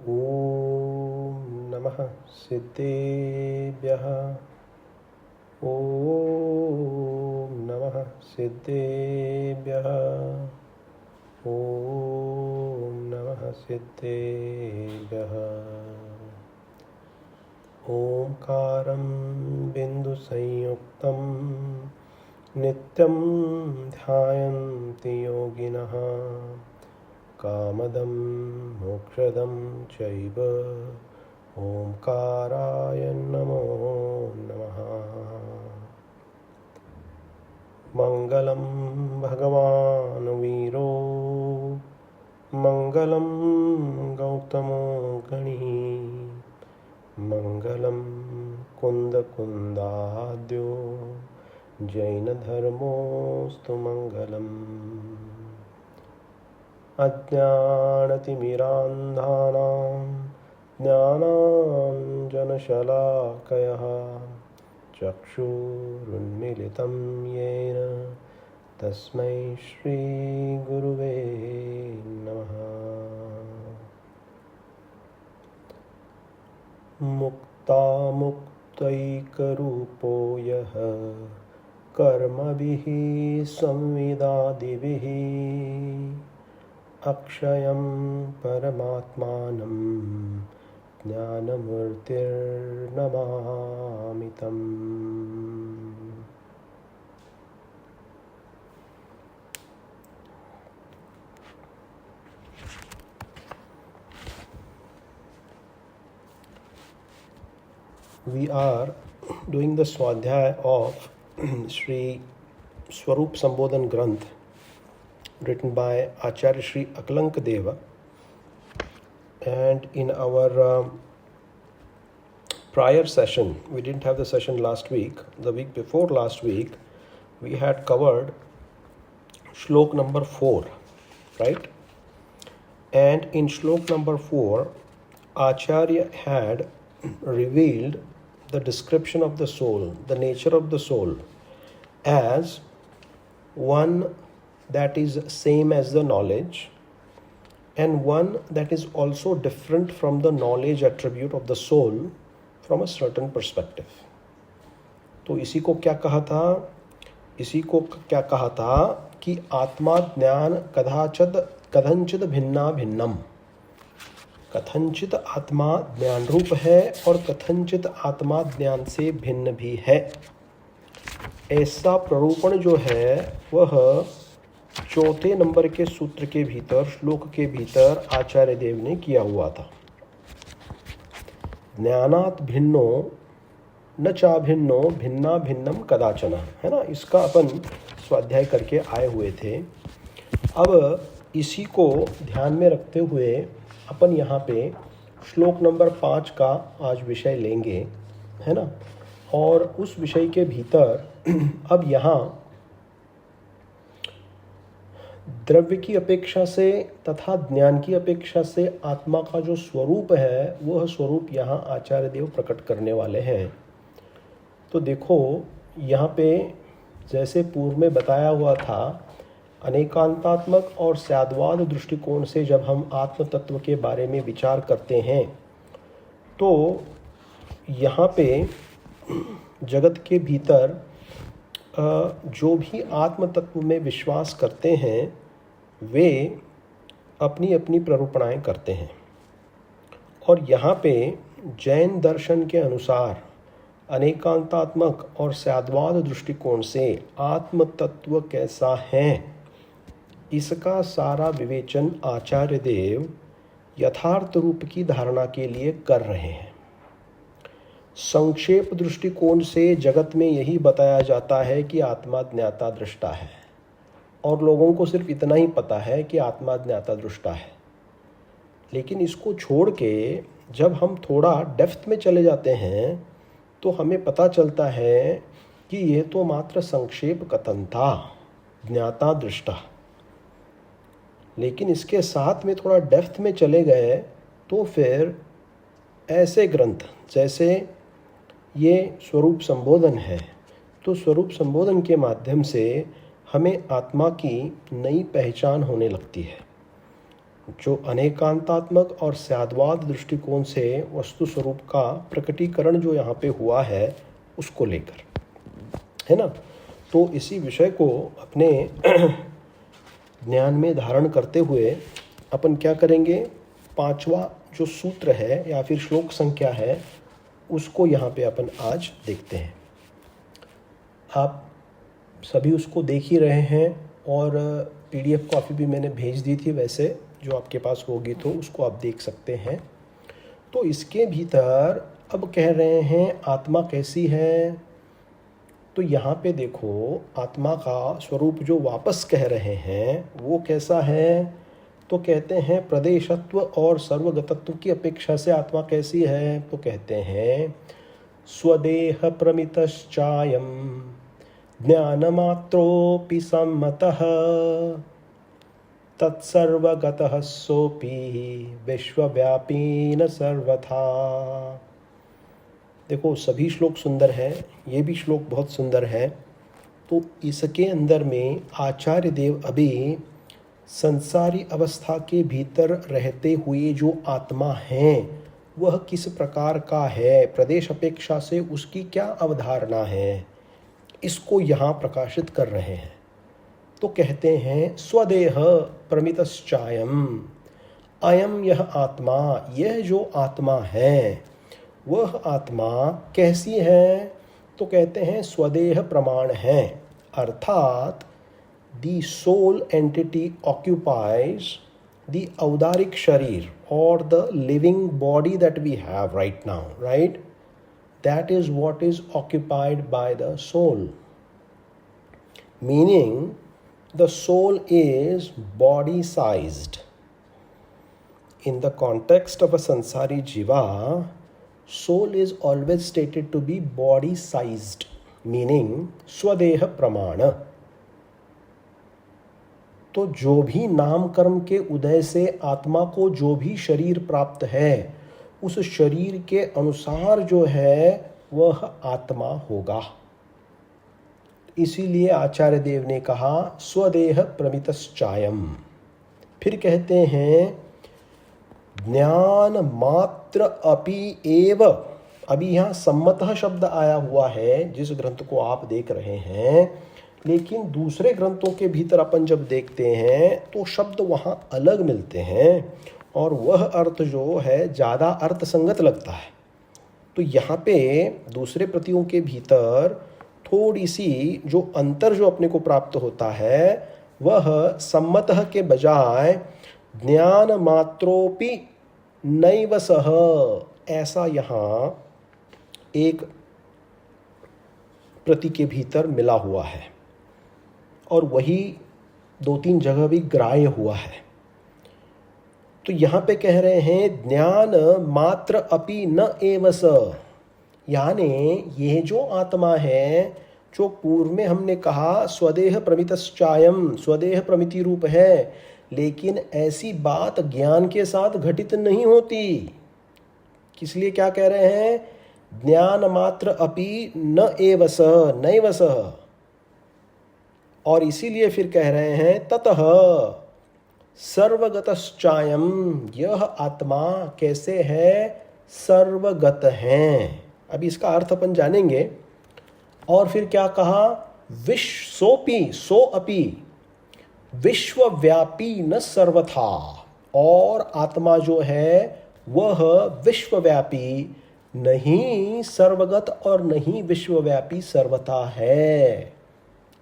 ॐ नमः सिद्धेभ्यः। ॐ नमः सिद्धेभ्यः। ॐ नमः सिद्धेभ्यः। ओंकारं बिन्दुसंयुक्तं नित्यं ध्यायन्ति योगिनः। कामदं मोक्षदं चैव ओंकाराय नमो नमः। मंगलं भगवान् वीरो मंगलं गौतमो गणिः मंगलं कुन्दकुन्दाद्यो जैनधर्मोऽस्तु मंगलम्। अज्ञानतिमिरान्धानां ज्ञानाञ्जनशलाकयः चक्षुरुन्मीलितं येन तस्मै श्रीगुरुवे नमः। मुक्तामुक्तैकरूपो यः कर्मभिः संविदादिभिः अक्षयं परमात्मानं ज्ञानमूर्तिर्नमामि तम्। We are doing the Swadhyaya of Sri Swarup Sambodhan Granth, written by Acharya Sri Akalanka Deva. And in our prior session, we didn't have the session last week, the week before last week, we had covered shlok number 4, right? And in shlok number 4, Acharya had revealed the description of the soul, the nature of the soul, as one that is same as the knowledge and one that is also different from the knowledge attribute of the soul from a certain perspective. तो इसी को क्या कहा था कि आत्मा ज्ञान कथंचित भिन्ना भिन्नम। कथंचित आत्मा ज्ञान रूप है और कथंचित आत्मा ज्ञान से भिन्न भी है। ऐसा प्ररूपण जो है वह चौथे नंबर के सूत्र के भीतर, श्लोक के भीतर आचार्य देव ने किया हुआ था। ज्ञानात् भिन्नो न चाभिन्नो भिन्ना भिन्नम कदाचन, है ना। इसका अपन स्वाध्याय करके आए हुए थे। अब इसी को ध्यान में रखते हुए अपन यहाँ पे श्लोक नंबर 5 का आज विषय लेंगे, है ना। और उस विषय के भीतर अब यहाँ द्रव्य की अपेक्षा से तथा ज्ञान की अपेक्षा से आत्मा का जो स्वरूप है वह स्वरूप यहाँ आचार्य देव प्रकट करने वाले हैं। तो देखो यहाँ पे जैसे पूर्व में बताया हुआ था, अनेकांतात्मक और स्याद्वाद दृष्टिकोण से जब हम आत्म तत्व के बारे में विचार करते हैं तो यहाँ पे जगत के भीतर जो भी आत्म तत्व में विश्वास करते हैं वे अपनी अपनी प्ररूपणाएं करते हैं। और यहाँ पे जैन दर्शन के अनुसार अनेकांतात्मक और स्याद्वाद दृष्टिकोण से आत्म तत्व कैसा है, इसका सारा विवेचन आचार्य देव यथार्थ रूप की धारणा के लिए कर रहे हैं। संक्षेप दृष्टिकोण से जगत में यही बताया जाता है कि आत्मा ज्ञाता दृष्टा है, और लोगों को सिर्फ इतना ही पता है कि आत्मा ज्ञाता दृष्टा है। लेकिन इसको छोड़ के जब हम थोड़ा डेप्थ में चले जाते हैं तो हमें पता चलता है कि यह तो मात्र संक्षेप कथन था, ज्ञाता दृष्टा। लेकिन इसके साथ में थोड़ा डेप्थ में चले गए तो फिर ऐसे ग्रंथ जैसे ये स्वरूप संबोधन है, तो स्वरूप संबोधन के माध्यम से हमें आत्मा की नई पहचान होने लगती है। जो अनेकांतात्मक और स्याद्वाद दृष्टिकोण से वस्तु स्वरूप का प्रकटीकरण जो यहाँ पे हुआ है उसको लेकर, है ना। तो इसी विषय को अपने ज्ञान में धारण करते हुए अपन क्या करेंगे, पांचवा जो सूत्र है या फिर श्लोक संख्या है उसको यहाँ पे अपन आज देखते हैं। आप सभी उसको देख ही रहे हैं और PDF कॉपी भी मैंने भेज दी थी, वैसे जो आपके पास होगी तो उसको आप देख सकते हैं। तो इसके भीतर अब कह रहे हैं आत्मा कैसी है, तो यहाँ पे देखो आत्मा का स्वरूप जो वापस कह रहे हैं वो कैसा है, तो कहते हैं प्रदेशत्व और सर्वगतत्व की अपेक्षा से आत्मा कैसी है, तो कहते हैं स्वदेह प्रमितश्चायम ज्ञानमात्रोऽपि सम्मतः तत्सर्वगतः सोऽपि विश्वव्यापी न सर्वथा। देखो सभी श्लोक सुंदर है, ये भी श्लोक बहुत सुंदर है। तो इसके अंदर में आचार्य देव अभी संसारी अवस्था के भीतर रहते हुए जो आत्मा है वह किस प्रकार का है, प्रदेश अपेक्षा से उसकी क्या अवधारणा है, इसको यहाँ प्रकाशित कर रहे हैं। तो कहते हैं स्वदेह प्रमितश्चायम, अयम यह आत्मा, यह जो आत्मा है वह आत्मा कैसी है, तो कहते हैं स्वदेह प्रमाण है, अर्थात the soul entity occupies the audaric sharir or the living body that we have right now, right? That is what is occupied by the soul. Meaning the soul is body sized. In the context of a sansari jiva, soul is always stated to be body sized, meaning swadeha pramana. तो जो भी नाम कर्म के उदय से आत्मा को जो भी शरीर प्राप्त है उस शरीर के अनुसार जो है वह आत्मा होगा। इसीलिए आचार्य देव ने कहा स्वदेह प्रमितश्चायम। फिर कहते हैं ज्ञान मात्र अपि एव। अभी यहाँ सम्मतः शब्द आया हुआ है जिस ग्रंथ को आप देख रहे हैं, लेकिन दूसरे ग्रंथों के भीतर अपन जब देखते हैं तो शब्द वहाँ अलग मिलते हैं और वह अर्थ जो है ज़्यादा अर्थ संगत लगता है। तो यहाँ पे दूसरे प्रतियों के भीतर थोड़ी सी जो अंतर जो अपने को प्राप्त होता है वह सम्मतः के बजाय ज्ञान मात्रोपि नैव सह, ऐसा यहाँ एक प्रति के भीतर मिला हुआ है और वही 2-3 जगह भी ग्राह्य हुआ है। तो यहाँ पे कह रहे हैं ज्ञान मात्र अपि न एव स, यानी यह जो आत्मा है जो पूर्व में हमने कहा स्वदेह प्रमितश्चायम, स्वदेह प्रमिति रूप है, लेकिन ऐसी बात ज्ञान के साथ घटित नहीं होती। किस लिए क्या कह रहे हैं, ज्ञान मात्र अपि न एव स, नैव सह। और इसीलिए फिर कह रहे हैं ततः सर्वगतश्चायम, यह आत्मा कैसे है, सर्वगत हैं। अभी इसका अर्थ अपन जानेंगे। और फिर क्या कहा, सोपि सो अपि विश्वव्यापी न सर्वथा, और आत्मा जो है वह विश्वव्यापी नहीं सर्वगत और नहीं विश्वव्यापी सर्वथा है।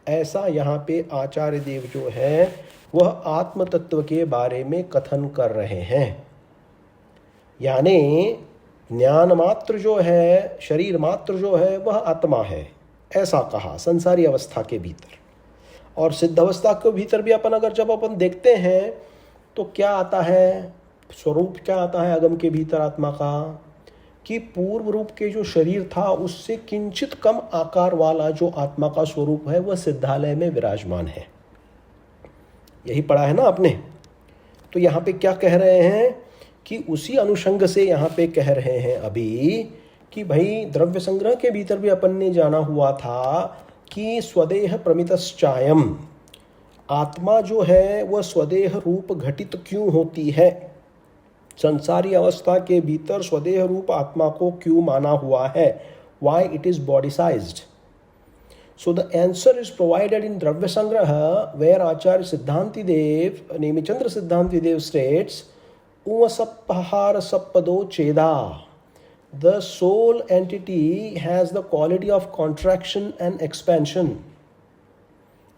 ऐसा यहाँ पे आचार्य देव जो है वह आत्म तत्व के बारे में कथन कर रहे हैं। यानी ज्ञान मात्र जो है, शरीर मात्र जो है वह आत्मा है, ऐसा कहा संसारी अवस्था के भीतर। और सिद्ध अवस्था के भीतर भी अपन अगर जब अपन देखते हैं तो क्या आता है, स्वरूप क्या आता है अगम के भीतर आत्मा का, कि पूर्व रूप के जो शरीर था उससे किंचित कम आकार वाला जो आत्मा का स्वरूप है वह सिद्धालय में विराजमान है। यही पढ़ा है ना आपने। तो यहाँ पे क्या कह रहे हैं कि उसी अनुषंग से यहाँ पे कह रहे हैं अभी कि भाई द्रव्य संग्रह के भीतर भी अपन ने जाना हुआ था कि स्वदेह प्रमितश्चायम, आत्मा जो है वह स्वदेह रूप घटित क्यों होती है, संसारी अवस्था के भीतर स्वदेह रूप आत्मा को क्यों माना हुआ है, why it is body sized. So the answer is provided in Dravya Sangraha, where Acharya Siddhanti Dev, Nemichandra Siddhanti Dev states, Umasappahara sappado cheda. The soul entity has the quality of contraction and expansion.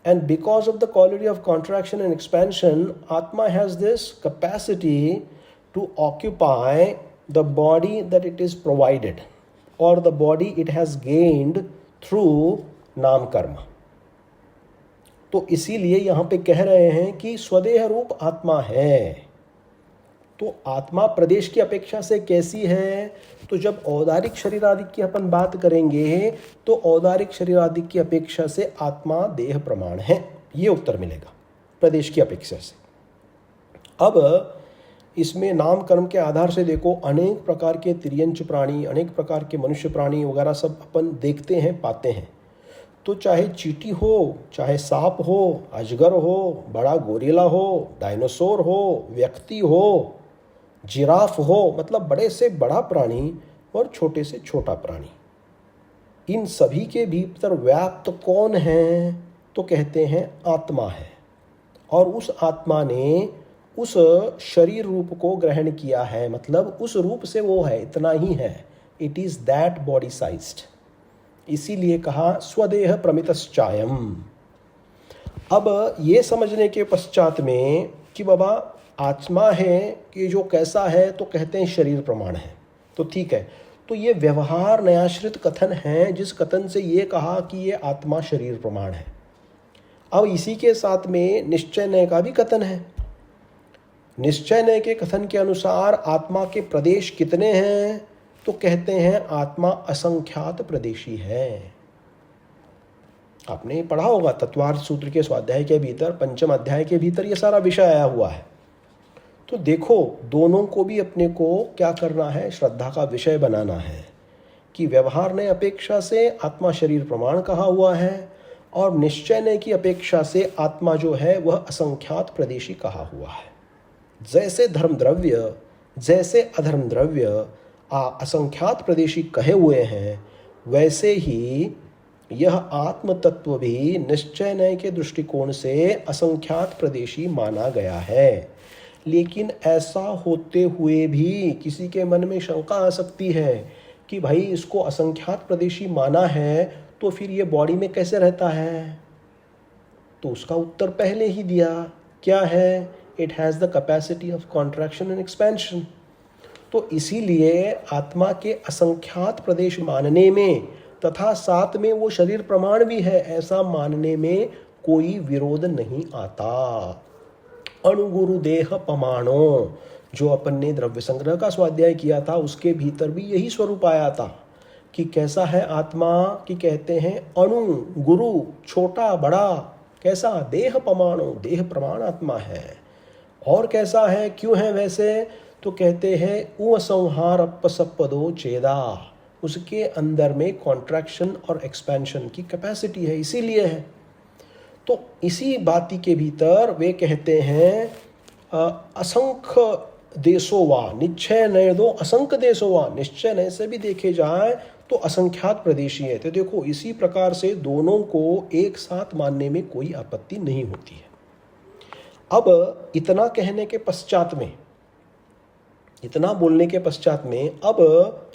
And because of the quality of contraction and expansion, Atma has this capacity to occupy the body that it is provided, or the body it has gained through नाम कर्म. तो इसीलिए यहां पे कह रहे हैं कि स्वदेह रूप आत्मा है. तो आत्मा प्रदेश की अपेक्षा से कैसी है, तो जब औदारिक शरीर आदि की अपन बात करेंगे तो औदारिक शरीर आदि की अपेक्षा से आत्मा देह प्रमाण है, ये उत्तर मिलेगा प्रदेश की अपेक्षा से. अब इसमें नाम कर्म के आधार से देखो, अनेक प्रकार के तिर्यंच प्राणी, अनेक प्रकार के मनुष्य प्राणी वगैरह सब अपन देखते हैं, पाते हैं. तो चाहे चींटी हो, चाहे सांप हो, अजगर हो, बड़ा गोरिल्ला हो, डायनासोर हो, व्यक्ति हो, जिराफ हो, मतलब बड़े से बड़ा प्राणी और छोटे से छोटा प्राणी, इन सभी के भीतर व्याप्त कौन है, तो कहते हैं आत्मा है. और उस आत्मा ने उस शरीर रूप को ग्रहण किया है, मतलब उस रूप से वो है, इतना ही है. It is that body sized. इसीलिए कहा स्वदेह प्रमितश्चायम. अब ये समझने के पश्चात में कि बाबा आत्मा है कि जो कैसा है, तो कहते हैं शरीर प्रमाण है. तो ठीक है, तो ये व्यवहार न्यायाश्रित कथन है, जिस कथन से ये कहा कि ये आत्मा शरीर प्रमाण है. अब इसी के साथ में निश्चय न्याय का भी कथन है. निश्चय न्याय के कथन के अनुसार आत्मा के प्रदेश कितने हैं, तो कहते हैं आत्मा असंख्यात प्रदेशी है. आपने पढ़ा होगा तत्वार्थ सूत्र के स्वाध्याय के भीतर, पंचम अध्याय के भीतर ये सारा विषय आया हुआ है. तो देखो, दोनों को भी अपने को क्या करना है, श्रद्धा का विषय बनाना है कि व्यवहार ने अपेक्षा से आत्मा शरीर प्रमाण कहा हुआ है, और निश्चय ने की अपेक्षा से आत्मा जो है वह असंख्यात प्रदेशी कहा हुआ है. जैसे धर्म द्रव्य, जैसे अधर्म द्रव्य असंख्यात प्रदेशी कहे हुए हैं, वैसे ही यह आत्म तत्व भी निश्चय न्याय के दृष्टिकोण से असंख्यात प्रदेशी माना गया है. लेकिन ऐसा होते हुए भी किसी के मन में शंका आ सकती है कि भाई इसको असंख्यात प्रदेशी माना है, तो फिर ये बॉडी में कैसे रहता है. तो उसका उत्तर पहले ही दिया, क्या है, it has the capacity of contraction and expansion. तो इसीलिए आत्मा के असंख्यात प्रदेश मानने में तथा साथ में वो शरीर प्रमाण भी है, ऐसा मानने में कोई विरोध नहीं आता. अणुगुरु देह पमाणो, जो अपन ने द्रव्य संग्रह का स्वाध्याय किया था, उसके भीतर भी यही स्वरूप आया था कि कैसा है आत्मा, कि कहते हैं अणु गुरु, छोटा बड़ा, कैसा, देह पमाणो, देह प्रमाण आत्मा है. और कैसा है, क्यों है वैसे, तो कहते हैं उपसंहार अपसपदो चेदा, उसके अंदर में कॉन्ट्रैक्शन और एक्सपेंशन की कैपेसिटी है, इसीलिए है. तो इसी बाती के भीतर वे कहते हैं असंख्य देशो वा निश्चय नय दो असंख्य देशो वा, निश्चय नय से भी देखे जाए तो असंख्यात प्रदेशी है. तो देखो, इसी प्रकार से दोनों को एक साथ मानने में कोई आपत्ति नहीं होती है. अब इतना कहने के पश्चात में, इतना बोलने के पश्चात में, अब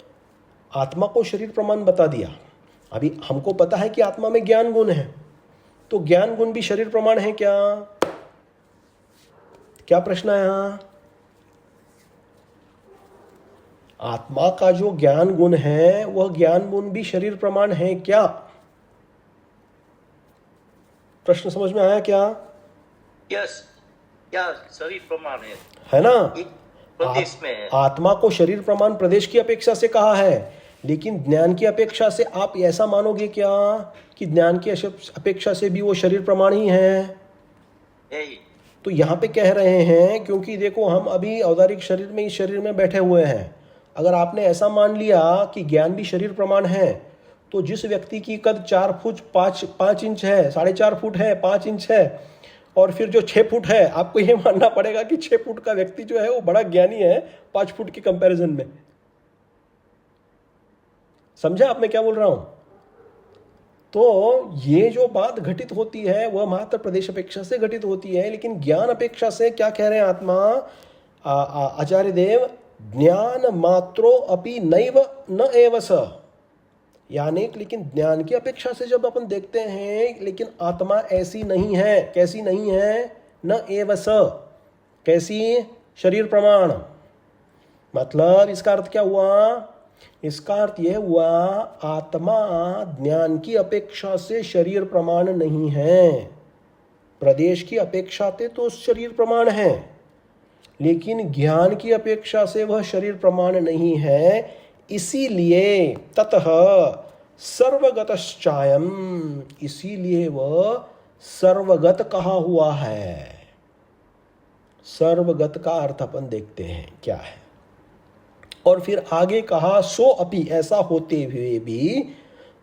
आत्मा को शरीर प्रमाण बता दिया. अभी हमको पता है कि आत्मा में ज्ञान गुण है, तो ज्ञान गुण भी शरीर प्रमाण है क्या? क्या प्रश्न है यहां? आत्मा का जो ज्ञान गुण है वह ज्ञान गुण भी शरीर प्रमाण है क्या? प्रश्न समझ में आया क्या? यस, क्या शरीर प्रमाण है ना? प्रदेश में आत्मा को शरीर प्रमाण प्रदेश की अपेक्षा से कहा है, लेकिन ज्ञान की अपेक्षा से आप ऐसा मानोगे क्या कि ज्ञान की अपेक्षा से भी वो शरीर प्रमाण ही है? तो यहाँ पे कह रहे हैं, क्योंकि देखो हम अभी औदारिक शरीर में, इस शरीर में बैठे हुए हैं. अगर आपने ऐसा मान लिया कि ज्ञान भी शरीर प्रमाण है, तो जिस व्यक्ति की कद 4 फुट 5 इंच है, 4.5 फुट है, 5 इंच है, और फिर जो 6 फुट है, आपको ये मानना पड़ेगा कि 6 फुट का व्यक्ति जो है वो बड़ा ज्ञानी है 5 फुट के कंपैरिजन में। समझा आप मैं क्या बोल रहा हूं? तो ये जो बात घटित होती है वह मात्र प्रदेश अपेक्षा से घटित होती है, लेकिन ज्ञान अपेक्षा से क्या कह रहे हैं आत्मा आचार्य देव? ज्ञान मात्रो अपि नैव न एव स, यानी लेकिन ज्ञान की अपेक्षा से जब अपन देखते हैं, लेकिन आत्मा ऐसी नहीं है। कैसी नहीं है? न एव स, कैसी? शरीर प्रमाण। मतलब इसका अर्थ क्या हुआ? इसका अर्थ यह हुआ आत्मा ज्ञान की अपेक्षा से शरीर प्रमाण नहीं है। प्रदेश की अपेक्षा से तो शरीर प्रमाण है, लेकिन ज्ञान की अपेक्षा से वह शरीर प्रमाण नहीं है। इसीलिए ततः सर्वगतश्चायम, इसीलिए वह सर्वगत कहा हुआ है। सर्वगत का अर्थ अपन देखते हैं क्या है। और फिर आगे कहा सो अपि, ऐसा होते हुए भी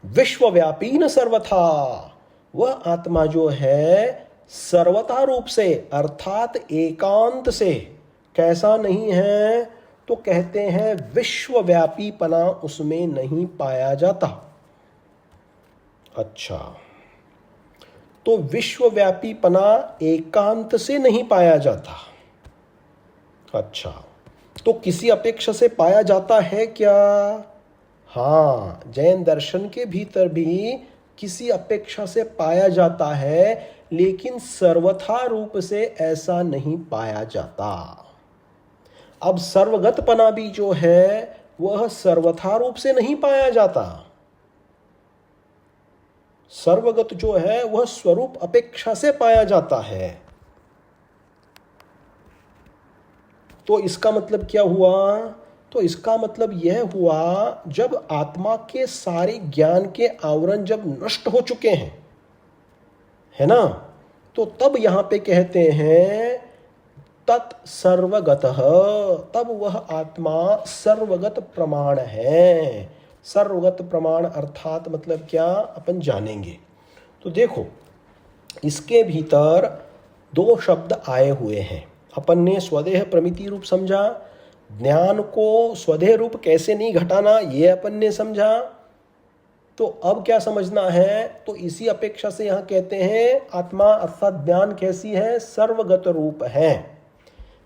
विश्वव्यापी न सर्वथा, वह आत्मा जो है सर्वथा रूप से अर्थात एकांत से कैसा नहीं है? तो कहते हैं विश्वव्यापीपना उसमें नहीं पाया जाता। अच्छा, तो विश्वव्यापीपना एकांत से नहीं पाया जाता। अच्छा, तो किसी अपेक्षा से पाया जाता है क्या? हाँ, जैन दर्शन के भीतर भी किसी अपेक्षा से पाया जाता है, लेकिन सर्वथा रूप से ऐसा नहीं पाया जाता। अब सर्वगतपना भी जो है वह सर्वथा रूप से नहीं पाया जाता। सर्वगत जो है वह स्वरूप अपेक्षा से पाया जाता है। तो इसका मतलब क्या हुआ? तो इसका मतलब यह हुआ जब आत्मा के सारे ज्ञान के आवरण जब नष्ट हो चुके हैं, है ना, तो तब यहां पे कहते हैं तत्सर्वगतः, तब वह आत्मा सर्वगत प्रमाण है। सर्वगत प्रमाण अर्थात मतलब क्या अपन जानेंगे। तो देखो इसके भीतर 2 शब्द आए हुए हैं। अपन ने स्वदेह प्रमिति रूप समझा, ज्ञान को स्वदेह रूप कैसे नहीं घटाना ये अपन ने समझा। तो अब क्या समझना है? तो इसी अपेक्षा से यहाँ कहते हैं आत्मा अर्थात ज्ञान कैसी है? सर्वगत रूप है।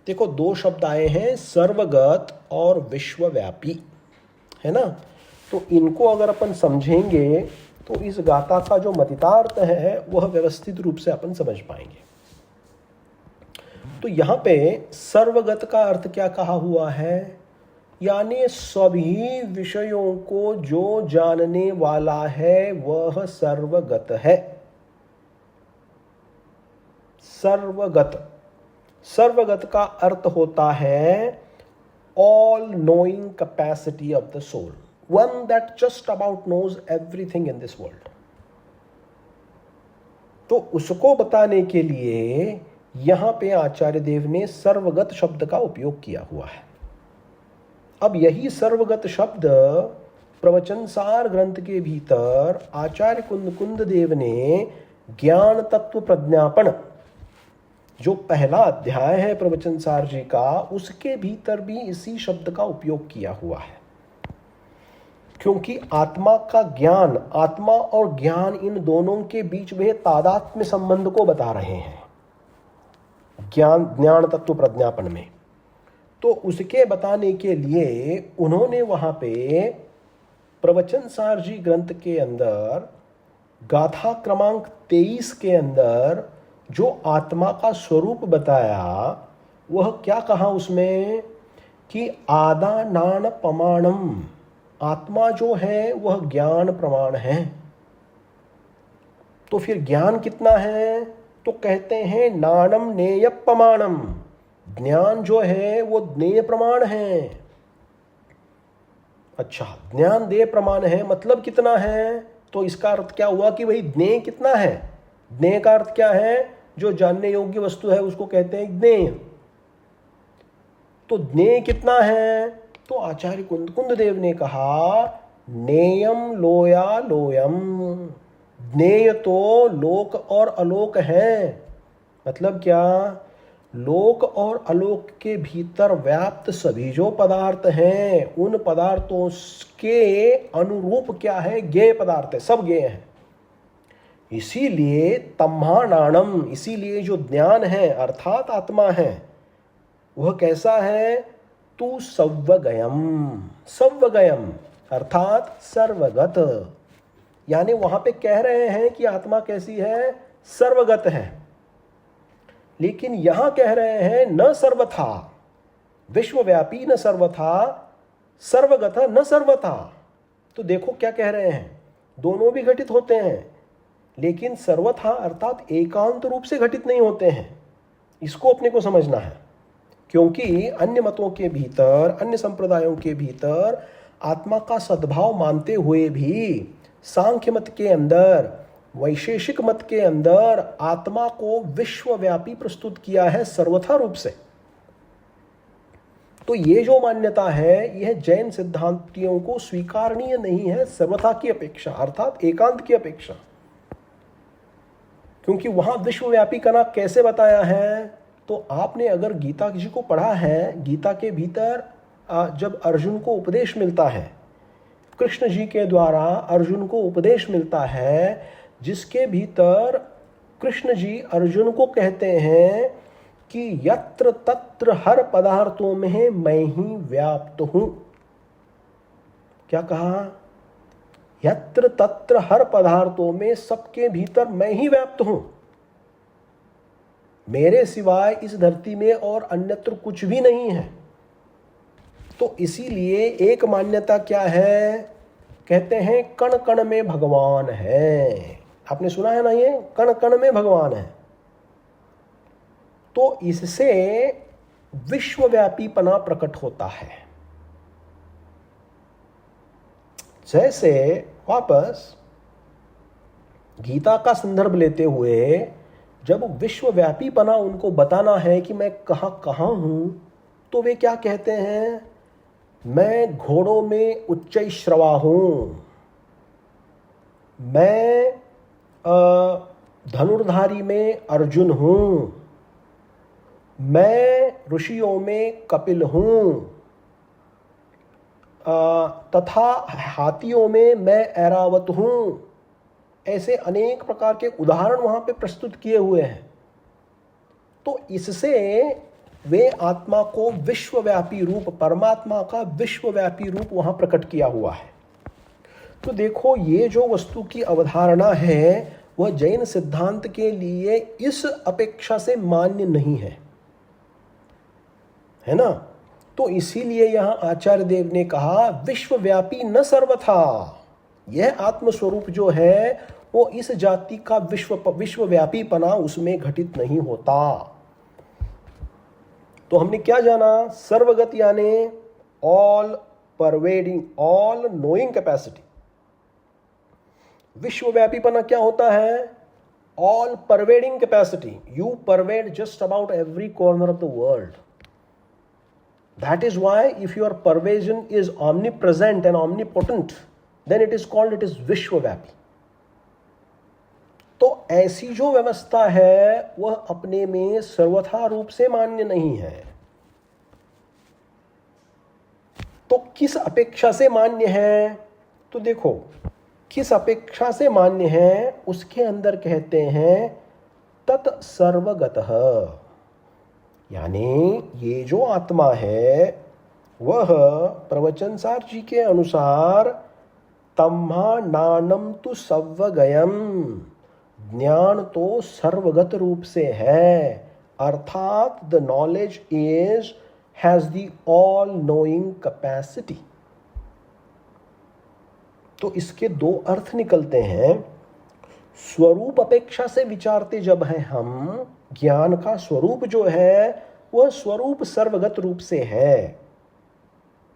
देखो 2 शब्द आए हैं, सर्वगत और विश्वव्यापी, है ना। तो इनको अगर अपन समझेंगे तो इस गाथा का जो मतितार्थ है वह व्यवस्थित रूप से अपन समझ पाएंगे। तो यहाँ पे सर्वगत का अर्थ क्या कहा हुआ है? यानी सभी विषयों को जो जानने वाला है वह सर्वगत है। सर्वगत, सर्वगत का अर्थ होता है all knowing capacity of the soul, one that just about knows everything in this world. तो उसको बताने के लिए यहां पे आचार्य देव ने सर्वगत शब्द का उपयोग किया हुआ है। अब यही सर्वगत शब्द प्रवचन सार ग्रंथ के भीतर आचार्य कुंद देव ने ज्ञान तत्व प्रज्ञापन, जो पहला अध्याय है प्रवचन सार जी का, उसके भीतर भी इसी शब्द का उपयोग किया हुआ है। क्योंकि आत्मा का ज्ञान, आत्मा और ज्ञान इन दोनों के बीच में तादात्म्य संबंध को बता रहे हैं ज्ञान तत्व प्रज्ञापन में। तो उसके बताने के लिए उन्होंने वहां पे प्रवचन सार जी ग्रंथ के अंदर गाथा क्रमांक 23 के अंदर जो आत्मा का स्वरूप बताया, वह क्या कहा उसमें कि आदानान प्रमाणम, आत्मा जो है वह ज्ञान प्रमाण है। तो फिर ज्ञान कितना है? तो कहते हैं नानम नेय प्रमाणम, ज्ञान जो है वो ज्ञेय प्रमाण है। अच्छा, ज्ञान देय प्रमाण है मतलब कितना है? तो इसका अर्थ क्या हुआ कि भाई ज्ञेय कितना है? ज्ञेय का अर्थ क्या है? जो जानने योग्य वस्तु है उसको कहते हैं ज्ञेय। तो ज्ञेय कितना है? तो आचार्य कुंद देव ने कहा नेयम लोया लोयम, ज्ञेय तो लोक और अलोक है। मतलब क्या? लोक और अलोक के भीतर व्याप्त सभी जो पदार्थ हैं, उन पदार्थों के अनुरूप क्या है? ज्ञेय पदार्थ है, सब ज्ञेय हैं। इसीलिए तम्हानाणम, इसीलिए जो ज्ञान है अर्थात आत्मा है, वह कैसा है? तू सव्वगयम, सव्वगयम अर्थात सर्वगत। यानी वहां पे कह रहे हैं कि आत्मा कैसी है? सर्वगत है। लेकिन यहां कह रहे हैं न सर्वथा, विश्वव्यापी न सर्वथा, सर्वगत न सर्वथा। तो देखो क्या कह रहे हैं, दोनों भी घटित होते हैं, लेकिन सर्वथा अर्थात एकांत रूप से घटित नहीं होते हैं। इसको अपने को समझना है, क्योंकि अन्य मतों के भीतर, अन्य संप्रदायों के भीतर आत्मा का सद्भाव मानते हुए भी सांख्य मत के अंदर, वैशेषिक मत के अंदर आत्मा को विश्वव्यापी प्रस्तुत किया है सर्वथा रूप से। तो ये जो मान्यता है, यह जैन सिद्धांतियों को स्वीकारनीय नहीं है सर्वथा की अपेक्षा, अर्थात एकांत की अपेक्षा। क्योंकि वहां विश्वव्यापी कना कैसे बताया है? तो आपने अगर गीता जी को पढ़ा है, गीता के भीतर जब अर्जुन को उपदेश मिलता है, कृष्ण जी के द्वारा अर्जुन को उपदेश मिलता है, जिसके भीतर कृष्ण जी अर्जुन को कहते हैं कि यत्र तत्र हर पदार्थों में मैं ही व्याप्त हूं। क्या कहा? यत्र तत्र हर पदार्थों में, सबके भीतर मैं ही व्याप्त हूं, मेरे सिवाय इस धरती में और अन्यत्र कुछ भी नहीं है। तो इसीलिए एक मान्यता क्या है? कहते हैं कण कण में भगवान है। आपने सुना है ना, ये कण कण में भगवान है। तो इससे विश्वव्यापीपना प्रकट होता है। जैसे वापस गीता का संदर्भ लेते हुए जब विश्वव्यापीपना उनको बताना है कि मैं कहां कहां हूं, तो वे क्या कहते हैं? मैं घोड़ों में उच्चैश्रवा हूं, मैं धनुर्धारी में अर्जुन हूं, मैं ऋषियों में कपिल हूं, तथा हाथियों में मैं ऐरावत हूं। ऐसे अनेक प्रकार के उदाहरण वहां पे प्रस्तुत किए हुए हैं। तो इससे वे आत्मा को विश्वव्यापी रूप, परमात्मा का विश्वव्यापी रूप वहां प्रकट किया हुआ है। तो देखो, ये जो वस्तु की अवधारणा है वह जैन सिद्धांत के लिए इस अपेक्षा से मान्य नहीं है ना। तो इसीलिए यहां आचार्य देव ने कहा विश्वव्यापी न सर्वथा। यह आत्मस्वरूप जो है वो इस जाति का विश्वव्यापीपना उसमें घटित नहीं होता। तो हमने क्या जाना? सर्वगत यानी all pervading, all knowing capacity. विश्वव्यापीपना क्या होता है? All pervading capacity. You pervade just about every corner of the world. That is why if your pervasion is omnipresent and omnipotent, then it is called, it is विश्वव्यापी। तो ऐसी जो व्यवस्था है वह अपने में सर्वथा रूप से मान्य नहीं है। तो किस अपेक्षा से मान्य है? तो देखो, किस अपेक्षा से मान्य है उसके अंदर कहते हैं तत्सर्वगतः। यानी ये जो आत्मा है वह प्रवचनसार जी के अनुसार तम्हानाणम तु सव्वगयम, ज्ञान तो सर्वगत रूप से है, अर्थात the knowledge is has the all knowing capacity. तो इसके दो अर्थ निकलते हैं। स्वरूप अपेक्षा से विचारते जब हैं हम, ज्ञान का स्वरूप जो है वह स्वरूप सर्वगत रूप से है,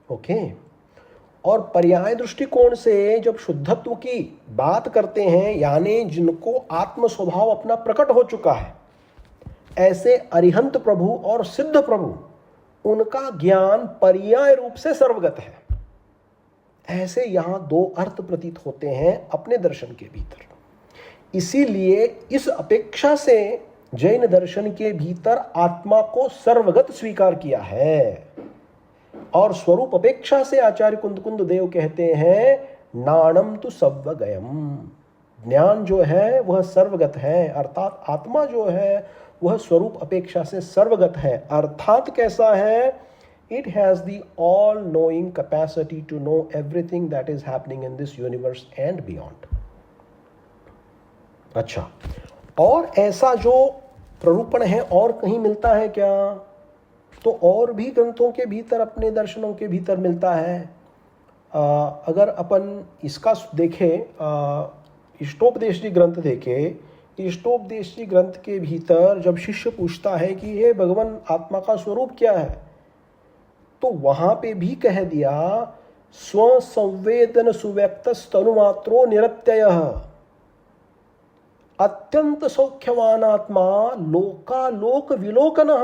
ओके। और पर्याय दृष्टिकोण से जब शुद्धत्व की बात करते हैं, यानी जिनको आत्म स्वभाव अपना प्रकट हो चुका है, ऐसे अरिहंत प्रभु और सिद्ध प्रभु, उनका ज्ञान पर्याय रूप से सर्वगत है। ऐसे यहां दो अर्थ प्रतीत होते हैं अपने दर्शन के भीतर। इसीलिए इस अपेक्षा से जैन दर्शन के भीतर आत्मा को सर्वगत स्वीकार किया है, और स्वरूप अपेक्षा से आचार्य कुंद देव कहते हैं नाणम तु सव्वगयम, ज्ञान जो है वह सर्वगत है, अर्थात आत्मा जो है वह स्वरूप अपेक्षा से सर्वगत है। अर्थात कैसा है? It has the all knowing capacity to know everything that is happening in this universe and beyond. अच्छा, और ऐसा जो प्ररूपण है और कहीं मिलता है क्या? तो और भी ग्रंथों के भीतर, अपने दर्शनों के भीतर मिलता है। अगर अपन इसका देखें, इष्टोपदेशी ग्रंथ देखें, इष्टोपदेशी ग्रंथ के भीतर जब शिष्य पूछता है कि हे भगवान, आत्मा का स्वरूप क्या है, तो वहां पे भी कह दिया स्व संवेदन सुव्यक्त तनुमात्रो निरत्ययः अत्यंत सौख्यवान आत्मा लोकालोक विलोकनः।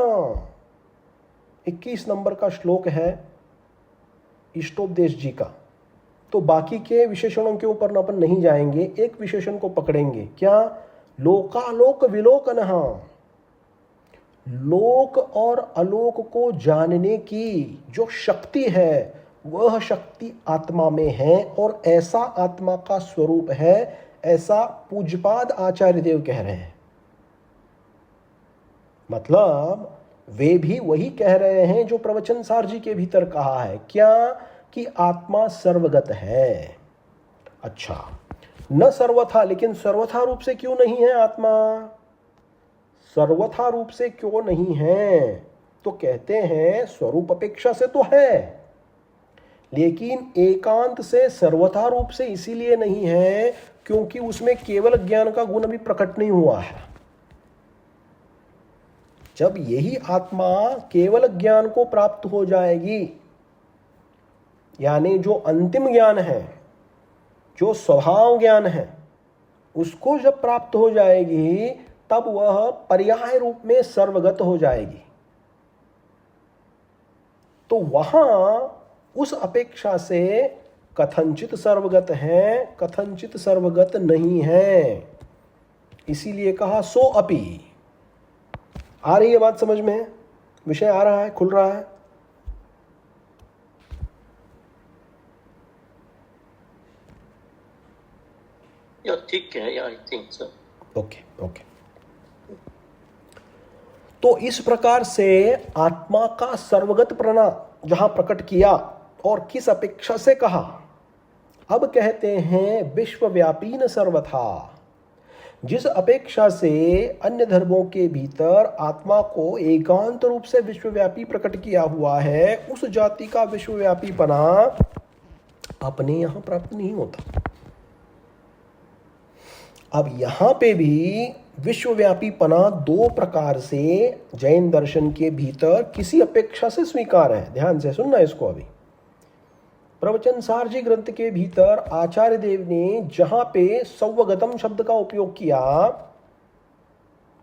21 नंबर का श्लोक है इष्टोपदेश जी का। तो बाकी के विशेषणों के ऊपर अपन नहीं जाएंगे, एक विशेषण को पकड़ेंगे। क्या? लोकालोक विलोकनः, लोक और अलोक को जानने की जो शक्ति है वह शक्ति आत्मा में है, और ऐसा आत्मा का स्वरूप है, ऐसा पूज्यपाद आचार्य देव कह रहे हैं। मतलब वे भी वही कह रहे हैं जो प्रवचन सार जी के भीतर कहा है। क्या? कि आत्मा सर्वगत है। अच्छा, न सर्वथा, लेकिन सर्वथा रूप से क्यों नहीं है आत्मा? सर्वथा रूप से क्यों नहीं है? तो कहते हैं स्वरूप अपेक्षा से तो है, लेकिन एकांत से सर्वथा रूप से इसीलिए नहीं है क्योंकि उसमें केवल ज्ञान का गुण अभी प्रकट नहीं हुआ है। जब यही आत्मा केवल ज्ञान को प्राप्त हो जाएगी, यानी जो अंतिम ज्ञान है, जो स्वभाव ज्ञान है, उसको जब प्राप्त हो जाएगी तब वह पर्याय रूप में सर्वगत हो जाएगी। तो वहां उस अपेक्षा से कथनचित सर्वगत है, कथनचित सर्वगत नहीं है। इसीलिए कहा सो अपि। आ रही है बात समझ में? विषय आ रहा है, खुल रहा है? ठीक है, आई थिंक सो। ओके। तो इस प्रकार से आत्मा का सर्वगत प्रना जहां प्रकट किया, और किस अपेक्षा से कहा? अब कहते हैं विश्वव्यापी न सर्वथा। जिस अपेक्षा से अन्य धर्मों के भीतर आत्मा को एकांत रूप से विश्वव्यापी प्रकट किया हुआ है, उस जाति का विश्वव्यापीपना अपने यहां प्राप्त नहीं होता। अब यहां पे भी विश्वव्यापीपना दो प्रकार से जैन दर्शन के भीतर किसी अपेक्षा से स्वीकार है। ध्यान से सुनना इसको। अभी प्रवचन सार जी ग्रंथ के भीतर आचार्य देव ने जहां पे सौवगतम शब्द का उपयोग किया,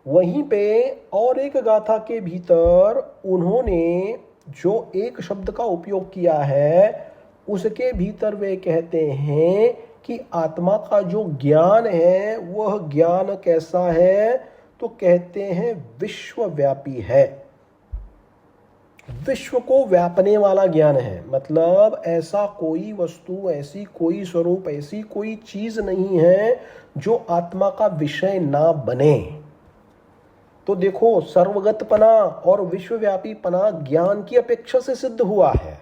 वहीं पे और एक गाथा के भीतर उन्होंने जो एक शब्द का उपयोग किया है, उसके भीतर वे कहते हैं कि आत्मा का जो ज्ञान है वह ज्ञान कैसा है? तो कहते हैं विश्वव्यापी है, विश्व को व्यापने वाला ज्ञान है। मतलब ऐसा कोई वस्तु, ऐसी कोई स्वरूप, ऐसी कोई चीज नहीं है जो आत्मा का विषय ना बने। तो देखो, सर्वगतपना और विश्वव्यापीपना ज्ञान की अपेक्षा से सिद्ध हुआ है,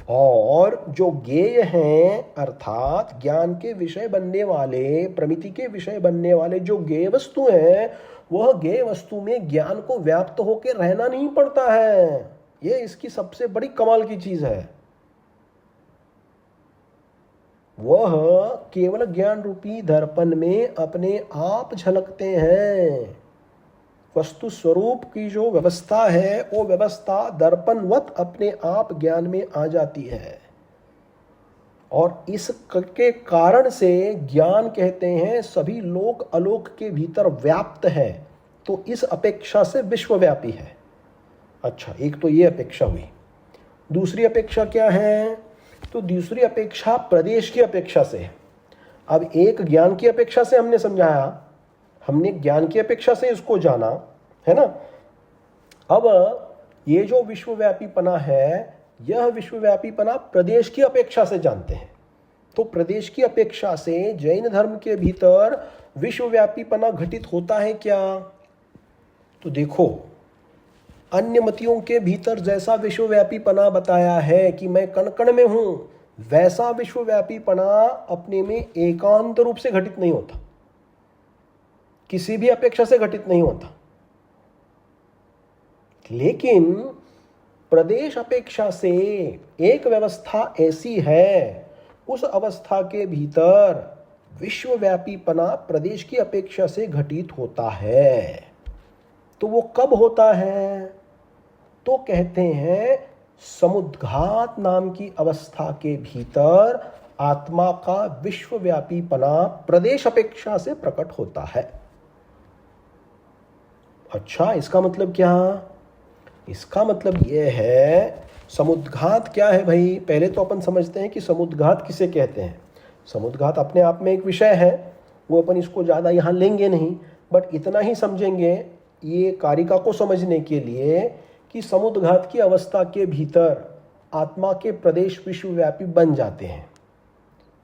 और जो ज्ञेय हैं अर्थात ज्ञान के विषय बनने वाले, प्रमिति के विषय बनने वाले जो ज्ञेय वस्तु हैं, वह ज्ञेय वस्तु में ज्ञान को व्याप्त होकर रहना नहीं पड़ता है। ये इसकी सबसे बड़ी कमाल की चीज है। वह केवल ज्ञान रूपी दर्पण में अपने आप झलकते हैं। वस्तु स्वरूप की जो व्यवस्था है, वो व्यवस्था दर्पणवत अपने आप ज्ञान में आ जाती है, और इसके कारण से ज्ञान कहते हैं सभी लोक अलोक के भीतर व्याप्त है। तो इस अपेक्षा से विश्वव्यापी है। अच्छा, एक तो ये अपेक्षा हुई। दूसरी अपेक्षा क्या है? तो दूसरी अपेक्षा प्रदेश की अपेक्षा से है। अब एक ज्ञान की अपेक्षा से हमने समझाया, हमने ज्ञान की अपेक्षा से इसको जाना, है ना। अब ये जो विश्वव्यापीपना है, यह विश्वव्यापीपना प्रदेश की अपेक्षा से जानते हैं। तो प्रदेश की अपेक्षा से जैन धर्म के भीतर विश्वव्यापीपना घटित होता है क्या? तो देखो, अन्य मतियों के भीतर जैसा विश्वव्यापीपना बताया है कि मैं कण कण में हूं, वैसा विश्वव्यापीपना अपने में एकांत रूप से घटित नहीं होता, किसी भी अपेक्षा से घटित नहीं होता। लेकिन प्रदेश अपेक्षा से एक व्यवस्था ऐसी है, उस अवस्था के भीतर विश्वव्यापीपना प्रदेश की अपेक्षा से घटित होता है। तो वो कब होता है? तो कहते हैं समुद्घात नाम की अवस्था के भीतर आत्मा का विश्वव्यापीपना प्रदेश अपेक्षा से प्रकट होता है। अच्छा, इसका मतलब क्या? इसका मतलब यह है, समुद्घात क्या है भाई? पहले तो अपन समझते हैं कि समुद्घात किसे कहते हैं। समुद्घात अपने आप में एक विषय है, वो अपन इसको ज़्यादा यहाँ लेंगे नहीं, बट इतना ही समझेंगे ये कारिका को समझने के लिए कि समुद्घात की अवस्था के भीतर आत्मा के प्रदेश विश्वव्यापी बन जाते हैं।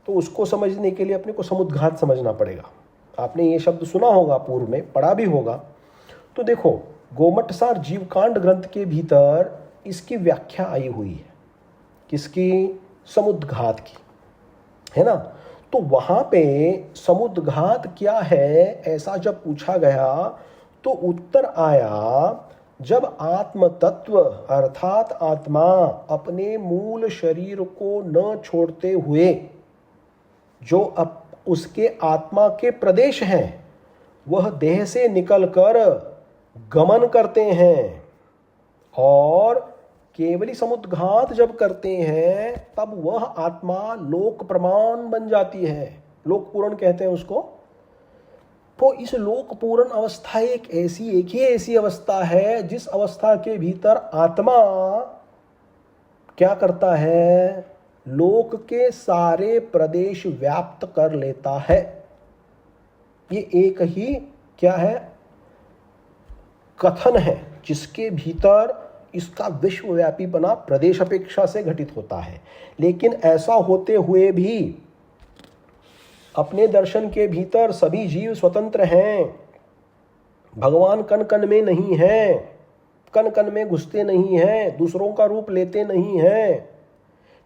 तो उसको समझने के लिए अपने को समुद्घात समझना पड़ेगा। आपने ये शब्द सुना होगा, पूर्व में पढ़ा भी होगा। तो देखो, गोमटसार जीवकांड ग्रंथ के भीतर इसकी व्याख्या आई हुई है। किसकी? समुद्घात की, है ना। तो वहां पे समुद्घात क्या है ऐसा जब पूछा गया तो उत्तर आया, जब आत्म तत्व अर्थात आत्मा अपने मूल शरीर को न छोड़ते हुए जो उसके आत्मा के प्रदेश हैं वह देह से निकलकर गमन करते हैं, और केवली समुद्घात जब करते हैं तब वह आत्मा लोक प्रमाण बन जाती है। लोक पूर्ण कहते हैं उसको। तो इस लोक पूर्ण अवस्था एक ही ऐसी अवस्था है जिस अवस्था के भीतर आत्मा क्या करता है? लोक के सारे प्रदेश व्याप्त कर लेता है। ये एक ही क्या है? कथन है जिसके भीतर इसका विश्वव्यापीपना प्रदेश अपेक्षा से घटित होता है। लेकिन ऐसा होते हुए भी अपने दर्शन के भीतर सभी जीव स्वतंत्र हैं। भगवान कण कण में नहीं हैं, कण कण में घुसते नहीं हैं, दूसरों का रूप लेते नहीं हैं।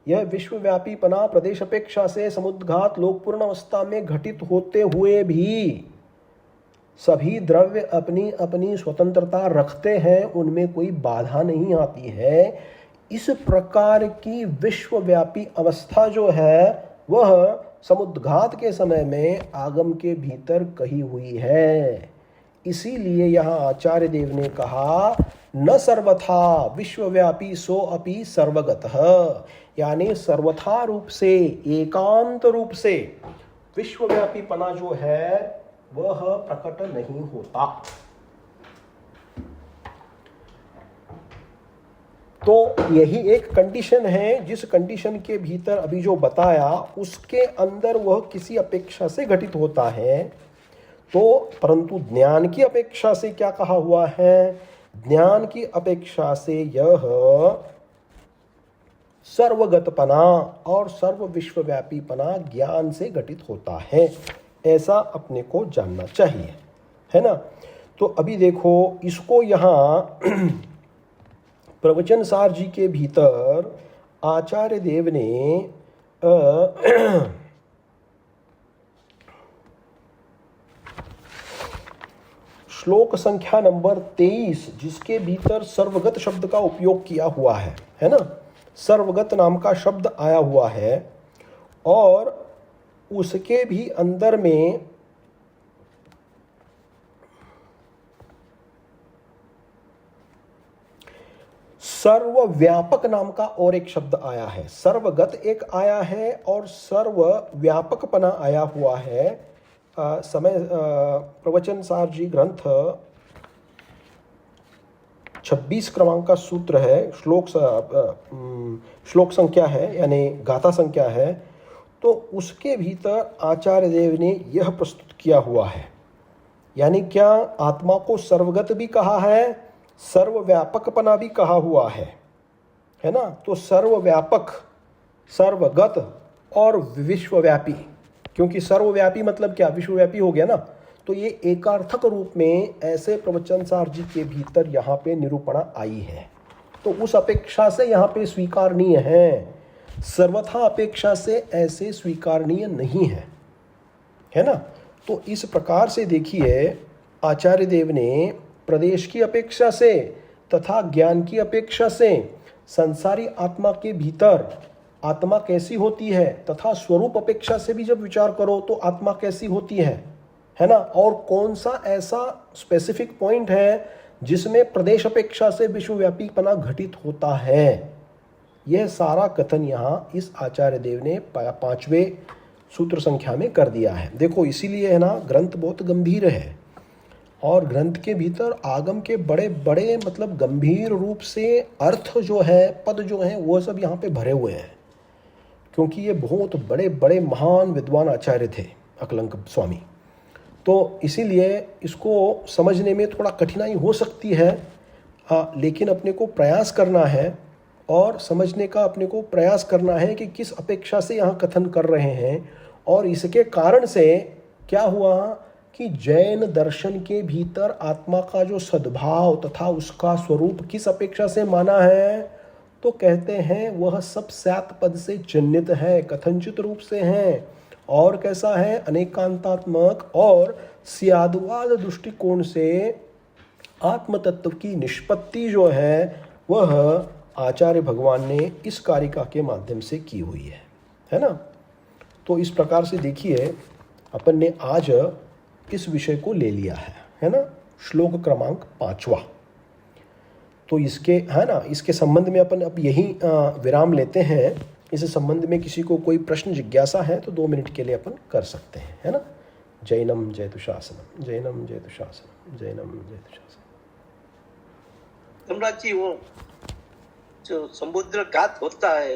यह विश्वव्यापीपना प्रदेश अपेक्षा से समुद्घात लोकपूर्ण अवस्था में घटित होते हुए भी सभी द्रव्य अपनी अपनी स्वतंत्रता रखते हैं, उनमें कोई बाधा नहीं आती है। इस प्रकार की विश्वव्यापी अवस्था जो है वह समुद्घात के समय में आगम के भीतर कही हुई है। इसीलिए यहाँ आचार्य देव ने कहा, न सर्वथा विश्वव्यापी सो अपि सर्वगतः, यानी सर्वथा रूप से, एकांत रूप से विश्वव्यापीपना जो है वह प्रकट नहीं होता। तो यही एक कंडीशन है, जिस कंडीशन के भीतर अभी जो बताया उसके अंदर वह किसी अपेक्षा से घटित होता है। तो परंतु ज्ञान की अपेक्षा से क्या कहा हुआ है? ज्ञान की अपेक्षा से यह सर्वगतपना और सर्व विश्वव्यापीपना ज्ञान से घटित होता है, ऐसा अपने को जानना चाहिए, है ना। तो अभी देखो, इसको यहाँ प्रवचन सार जी के भीतर आचार्य देव ने श्लोक संख्या नंबर 23, जिसके भीतर सर्वगत शब्द का उपयोग किया हुआ है ना। सर्वगत नाम का शब्द आया हुआ है, और उसके भी अंदर में सर्वव्यापक नाम का और एक शब्द आया है। सर्वगत एक आया है और सर्वव्यापकपना आया हुआ है। प्रवचन सार जी ग्रंथ 26 क्रमांक का सूत्र है, श्लोक संख्या है, यानी गाथा संख्या है। तो उसके भीतर आचार्य देव ने यह प्रस्तुत किया हुआ है यानी क्या आत्मा को सर्वगत भी कहा है, सर्वव्यापकपना भी कहा हुआ है ना। तो सर्वव्यापक, सर्वगत और विश्वव्यापी, क्योंकि सर्वव्यापी मतलब क्या, विश्वव्यापी हो गया ना। तो ये एकार्थक रूप में ऐसे प्रवचन सार जी के भीतर यहाँ पे निरूपणा आई है। तो उस अपेक्षा से यहाँ पे स्वीकारनीय है, सर्वथा अपेक्षा से ऐसे स्वीकारनीय नहीं है ना। तो इस प्रकार से देखिए आचार्य देव ने प्रदेश की अपेक्षा से तथा ज्ञान की अपेक्षा से संसारी आत्मा के भीतर आत्मा कैसी होती है तथा स्वरूप अपेक्षा से भी जब विचार करो तो आत्मा कैसी होती है ना। और कौन सा ऐसा स्पेसिफिक पॉइंट है जिसमें प्रदेश अपेक्षा से विश्वव्यापीपना घटित होता है, यह सारा कथन यहाँ इस आचार्य देव ने 5वें सूत्र संख्या में कर दिया है। देखो इसीलिए है ना, ग्रंथ बहुत गंभीर है और ग्रंथ के भीतर आगम के बड़े बड़े मतलब गंभीर रूप से अर्थ जो है, पद जो हैं, वो सब यहाँ पे भरे हुए हैं, क्योंकि ये बहुत बड़े बड़े महान विद्वान आचार्य थे अकलंक स्वामी। तो इसीलिए इसको समझने में थोड़ा कठिनाई हो सकती है, लेकिन अपने को प्रयास करना है और समझने का अपने को प्रयास करना है कि किस अपेक्षा से यहाँ कथन कर रहे हैं। और इसके कारण से क्या हुआ कि जैन दर्शन के भीतर आत्मा का जो सद्भाव तथा उसका स्वरूप किस अपेक्षा से माना है, तो कहते हैं वह सब स्यात् पद से चिन्हित है, कथनचित रूप से है। और कैसा है, अनेकांतात्मक और स्याद्वाद दृष्टिकोण से आत्म तत्व की निष्पत्ति जो है वह आचार्य भगवान ने इस कारिका के माध्यम से की हुई है ना। तो इस प्रकार से देखिए अपन ने आज इस विषय को ले लिया है ना। श्लोक क्रमांक 5वां। तो इसके है ना, इसके संबंध में अपन अब यही विराम लेते हैं। इस संबंध में किसी को कोई प्रश्न जिज्ञासा है तो 2 मिनट के लिए अपन कर सकते हैं, है ना। जैनम जयतु शासनम, जैनम जयतु शासनम, जैनम जयतु शासनम। धर्मराज जी, वो जो समुद्र घात होता है